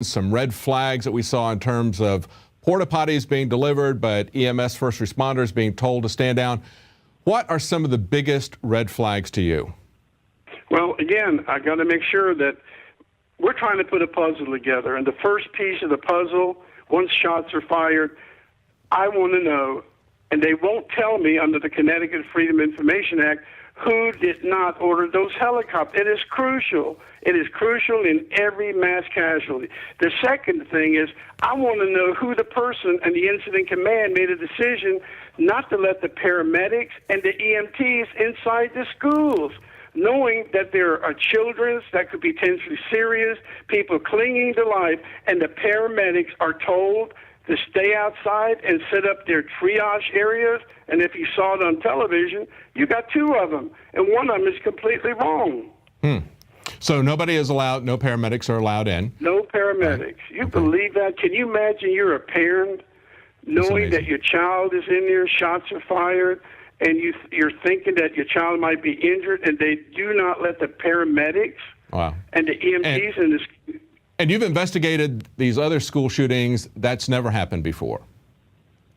some red flags that we saw in terms of porta potties being delivered, but EMS first responders being told to stand down. What are some of the biggest red flags to you? Well, again, I got to make sure that we're trying to put a puzzle together. And the first piece of the puzzle, once shots are fired, I want to know, and they won't tell me under the Connecticut Freedom Information Act, who did not order those helicopters. It is crucial. It is crucial in every mass casualty. The second thing is I want to know who the person and the incident command made a decision not to let the paramedics and the EMTs inside the schools, knowing that there are children that could be potentially serious, people clinging to life, and the paramedics are told to stay outside and set up their triage areas. And if you saw it on television, you got two of them, and one of them is completely wrong. So nobody is allowed, no paramedics are allowed in? No paramedics. Right. You believe that? Can you imagine you're a parent knowing that your child is in there, shots are fired, and you're thinking that your child might be injured, and they do not let the paramedics and the EMTs and the... And you've investigated these other school shootings. That's never happened before.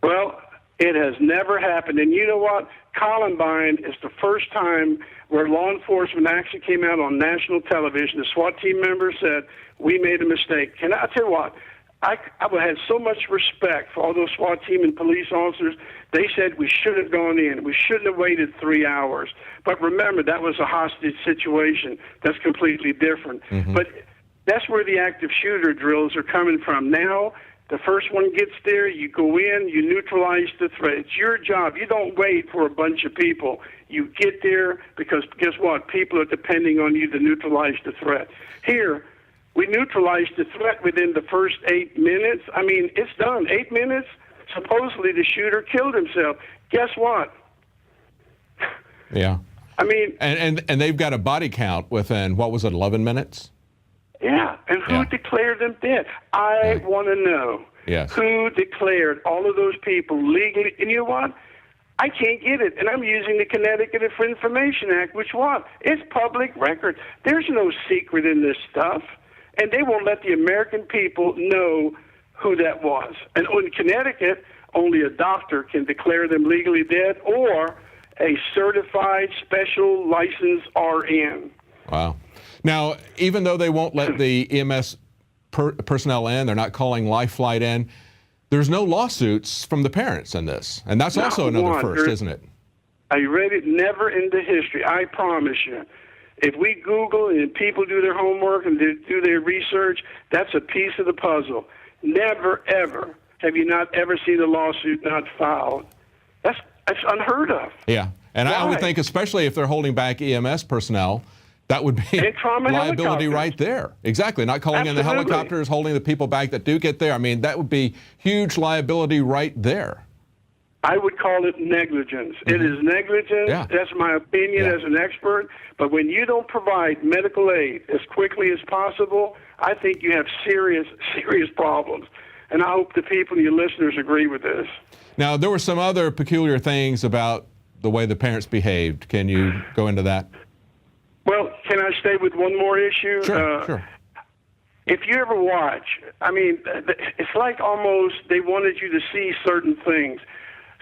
Well, it has never happened. And you know what? Columbine is the first time where law enforcement actually came out on national television. The SWAT team members said, we made a mistake. And I tell you what, I had so much respect for all those SWAT team and police officers. They said we should have gone in. We shouldn't have waited 3 hours. But remember, that was a hostage situation. That's completely different. But that's where the active shooter drills are coming from. Now, the first one gets there, you go in, you neutralize the threat. It's your job. You don't wait for a bunch of people. You get there because guess what? People are depending on you to neutralize the threat. Here, we neutralized the threat within the first 8 minutes. I mean, it's done. 8 minutes, supposedly the shooter killed himself. Guess what? Yeah. I mean... And they've got a body count within, what was it, 11 minutes? Yeah, and who declared them dead? I want to know who declared all of those people legally. And you know what? I can't get it. And I'm using the Connecticut Information Act, which what? It's public record. There's no secret in this stuff. And they won't let the American people know who that was. And in Connecticut, only a doctor can declare them legally dead or a certified special license RN. Wow. Now, even though they won't let the EMS personnel in, they're not calling Life Flight in, there's no lawsuits from the parents in this. And that's also another first, isn't it? Are you ready? Never in the history, I promise you. If we Google and people do their homework and do their research, that's a piece of the puzzle. Never, ever have you not ever seen a lawsuit not filed. That's unheard of. Yeah, and I would think especially if they're holding back EMS personnel, that would be liability right there. Exactly. Not calling in the helicopters, holding the people back that do get there. I mean, that would be huge liability right there. I would call it negligence. It is negligence. Yeah. That's my opinion as an expert. But when you don't provide medical aid as quickly as possible, I think you have serious, serious problems. And I hope the people, your listeners, agree with this. Now, there were some other peculiar things about the way the parents behaved. Can you go into that? Well, can I stay with one more issue? Sure. If you ever watch, I mean, it's like almost they wanted you to see certain things.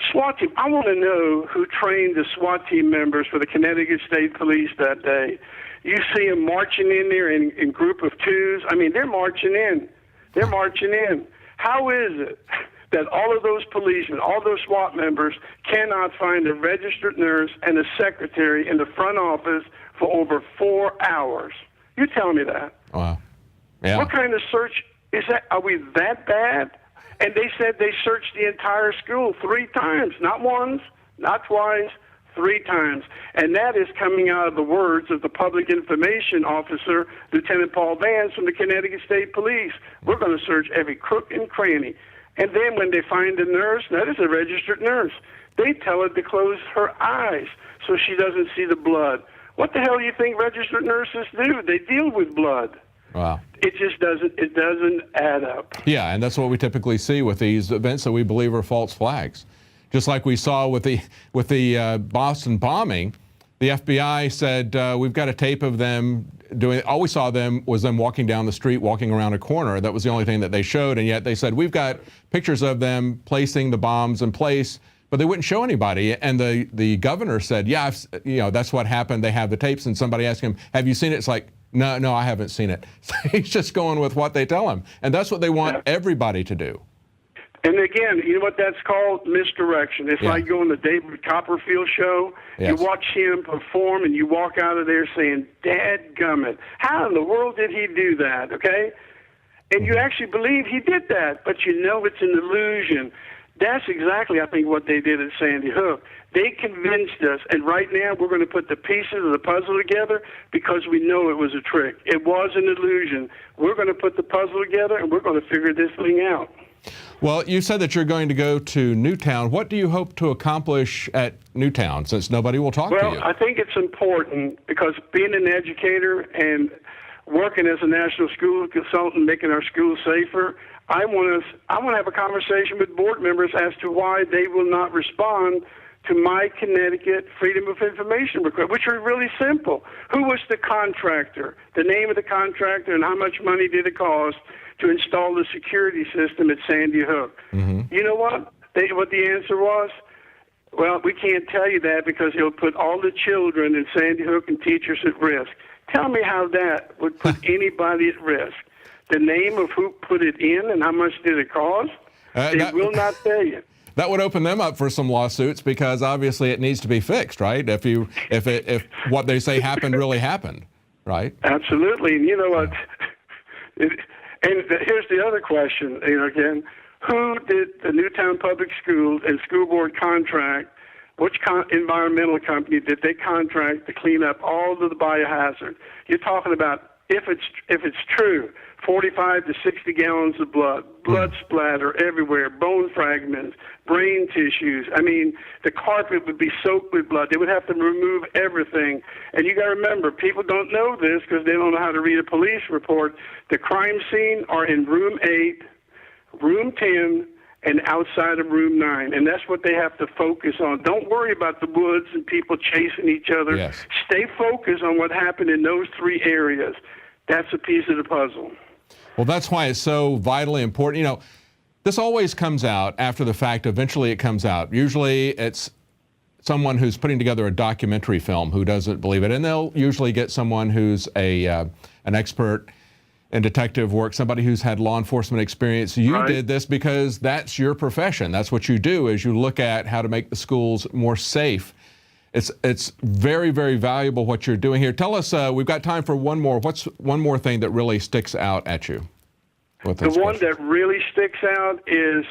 SWAT team, I want to know who trained the SWAT team members for the Connecticut State Police that day. You see them marching in there in group of twos. I mean, they're marching in. They're marching in. How is it that all of those policemen, all those SWAT members cannot find a registered nurse and a secretary in the front office for over 4 hours? You tell me that. Wow. Yeah. What kind of search is that? Are we that bad? And they said they searched the entire school 3 times, not once, not twice, 3 times. And that is coming out of the words of the public information officer, Lieutenant Paul Vance from the Connecticut State Police. We're going to search every crook and cranny. And then when they find a nurse, that is a registered nurse, they tell her to close her eyes so she doesn't see the blood. What the hell do you think registered nurses do? They deal with blood. Wow. It just doesn't add up. Yeah, and that's what we typically see with these events that we believe are false flags. Just like we saw with the Boston bombing, The FBI said, we've got a tape of them doing, all we saw them was them walking down the street, walking around a corner. That was the only thing that they showed. And yet they said, we've got pictures of them placing the bombs in place, but they wouldn't show anybody. And the governor said, yeah, that's what happened. They have the tapes. And somebody asked him, have you seen it? It's like, no, I haven't seen it. So he's just going with what they tell him. And that's what they want everybody to do. And again, you know what that's called? Misdirection. It's like going to the David Copperfield show. Yes. You watch him perform and you walk out of there saying, dadgummit, how in the world did he do that, okay? And you actually believe he did that, but you know it's an illusion. That's exactly, I think, what they did at Sandy Hook. They convinced us, and right now we're going to put the pieces of the puzzle together because we know it was a trick. It was an illusion. We're going to put the puzzle together, and we're going to figure this thing out. Well, you said that you're going to go to Newtown. What do you hope to accomplish at Newtown, since nobody will talk to you? Well, I think it's important because being an educator and working as a national school consultant, making our schools safer, I want to have a conversation with board members as to why they will not respond to my Connecticut Freedom of Information request, which are really simple. Who was the contractor, the name of the contractor, and how much money did it cost to install the security system at Sandy Hook? Mm-hmm. You know what? What the answer was? Well, we can't tell you that because it'll put all the children in Sandy Hook and teachers at risk. Tell me how that would put anybody at risk. The name of who put it in and how much did it cost? They will not tell you. That would open them up for some lawsuits because obviously it needs to be fixed, right? If what they say happened really happened, right? Absolutely. And you know what? Here's the other question. Again, who did the Newtown Public Schools and school board contract? Which environmental company did they contract to clean up all of the biohazard? You're talking about if it's true. 45 to 60 gallons of blood splatter everywhere, bone fragments, brain tissues. I mean, the carpet would be soaked with blood. They would have to remove everything. And you got to remember, people don't know this because they don't know how to read a police report. The crime scene are in room 8, room 10, and outside of room 9. And that's what they have to focus on. Don't worry about the woods and people chasing each other. Yes. Stay focused on what happened in those 3 areas. That's a piece of the puzzle. Well, that's why it's so vitally important. You know, this always comes out after the fact. Eventually it comes out. Usually it's someone who's putting together a documentary film who doesn't believe it. And they'll usually get someone who's an expert in detective work, somebody who's had law enforcement experience. You did this because that's your profession. That's what you do, is you look at how to make the schools more safe. It's very, very valuable what you're doing here. Tell us, we've got time for one more. What's one more thing that really sticks out at you? The one that really sticks out is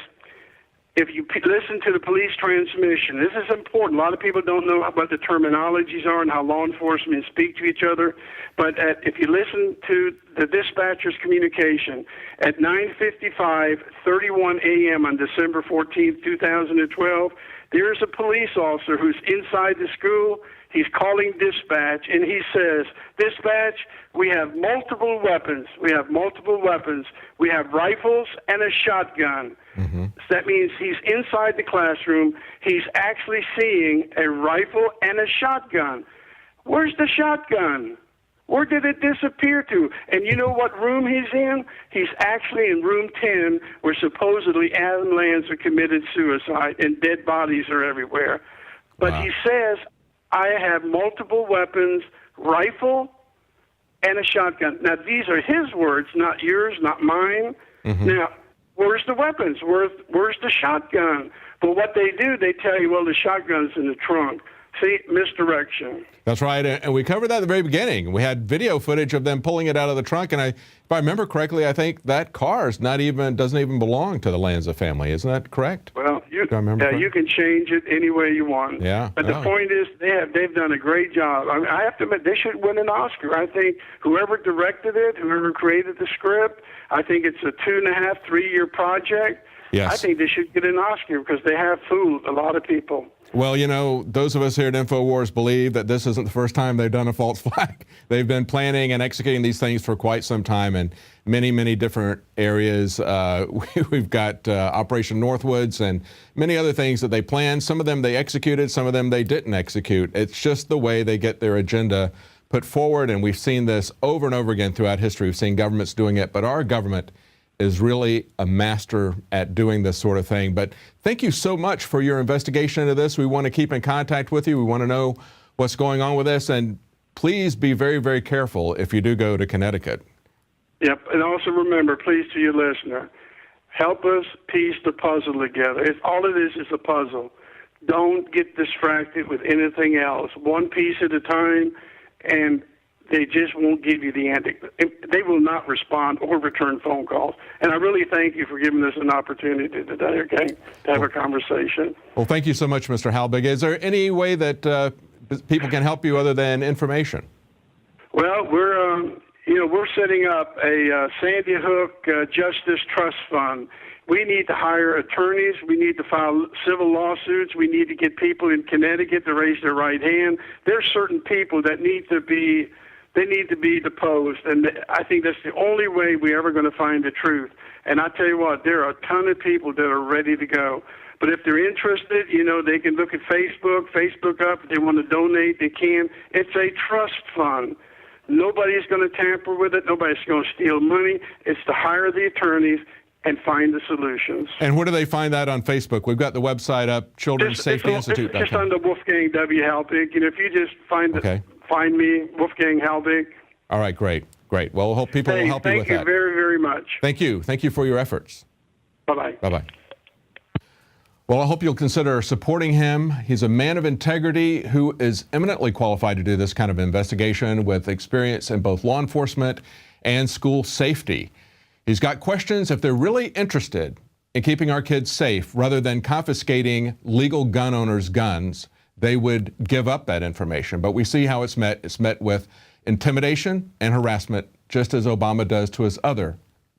if you listen to the police transmission. This is important. A lot of people don't know what the terminologies are and how law enforcement speak to each other. But if you listen to the dispatcher's communication at 9:55, 31 a.m. on December 14th, 2012, there's a police officer who's inside the school. He's calling dispatch, and he says, "Dispatch, we have multiple weapons. We have multiple weapons. We have rifles and a shotgun." Mm-hmm. So that means he's inside the classroom. He's actually seeing a rifle and a shotgun. Where's the shotgun? Where did it disappear to? And you know what room he's in? He's actually in room 10, where supposedly Adam Lanza committed suicide and dead bodies are everywhere. But he says, "I have multiple weapons, rifle, and a shotgun." Now, these are his words, not yours, not mine. Mm-hmm. Now, where's the weapons? Where's the shotgun? But what they do, they tell you, well, the shotgun's in the trunk. See, misdirection. That's right, and we covered that at the very beginning. We had video footage of them pulling it out of the trunk, and if I remember correctly, I think that car doesn't even belong to the Lanza family. Isn't that correct? Well, you can change it any way you want. Yeah. But the point is, they've done a great job. I mean, I have to admit, they should win an Oscar. I think whoever directed it, whoever created the script, I think it's a 2.5, 3-year project. Yes. I think they should get an Oscar because they have fooled a lot of people. Well, you know, those of us here at INFOWARS believe that this isn't the first time they've done a false flag. They've been planning and executing these things for quite some time in many, many different areas. We've got Operation Northwoods and many other things that they planned. Some of them they executed, some of them they didn't execute. It's just the way they get their agenda put forward, and we've seen this over and over again throughout history. We've seen governments doing it, but our government is really a master at doing this sort of thing. But thank you so much for your investigation into this. We want to keep in contact with you. We want to know what's going on with this. And please be very, very careful if you do go to Connecticut. Yep. And also remember, please, to your listener, help us piece the puzzle together. All it is a puzzle. Don't get distracted with anything else. One piece at a time, and they just won't give you the answer. They will not respond or return phone calls. And I really thank you for giving us an opportunity today, okay, to have a conversation. Well, thank you so much, Mr. Halbig. Is there any way that people can help you other than information? Well, we're setting up a Sandy Hook Justice Trust Fund. We need to hire attorneys. We need to file civil lawsuits. We need to get people in Connecticut to raise their right hand. There's certain people that need to be deposed, and I think that's the only way we're ever going to find the truth. And I tell you what, there are a ton of people that are ready to go. But if they're interested, they can look at Facebook up. If they want to donate, they can. It's a trust fund. Nobody's going to tamper with it. Nobody's going to steal money. It's to hire the attorneys and find the solutions. And where do they find that on Facebook? We've got the website up, Children's Safety Institute. Just under Wolfgang W. Halbig. If you just find me, Wolfgang Halbig. All right, great. Well, I hope people will help you with that. Thank you very, very much. Thank you. Thank you for your efforts. Bye-bye. Bye-bye. Well, I hope you'll consider supporting him. He's a man of integrity who is eminently qualified to do this kind of investigation with experience in both law enforcement and school safety. He's got questions if they're really interested in keeping our kids safe rather than confiscating legal gun owners' guns. They would give up that information. But we see how it's met. It's met with intimidation and harassment, just as Obama does to his other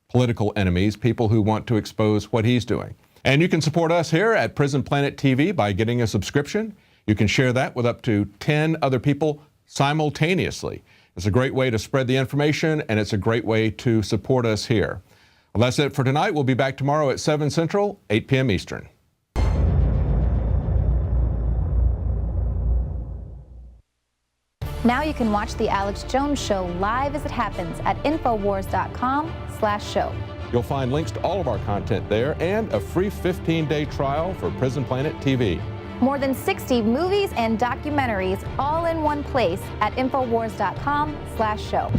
political enemies, people who want to expose what he's doing. And you can support us here at Prison Planet TV by getting a subscription. You can share that with up to 10 other people simultaneously. It's a great way to spread the information, and it's a great way to support us here. Well, that's it for tonight. We'll be back tomorrow at 7 Central, 8 p.m. Eastern. Now you can watch The Alex Jones Show live as it happens at Infowars.com/show. You'll find links to all of our content there and a free 15-day trial for Prison Planet TV. More than 60 movies and documentaries all in one place at Infowars.com/show.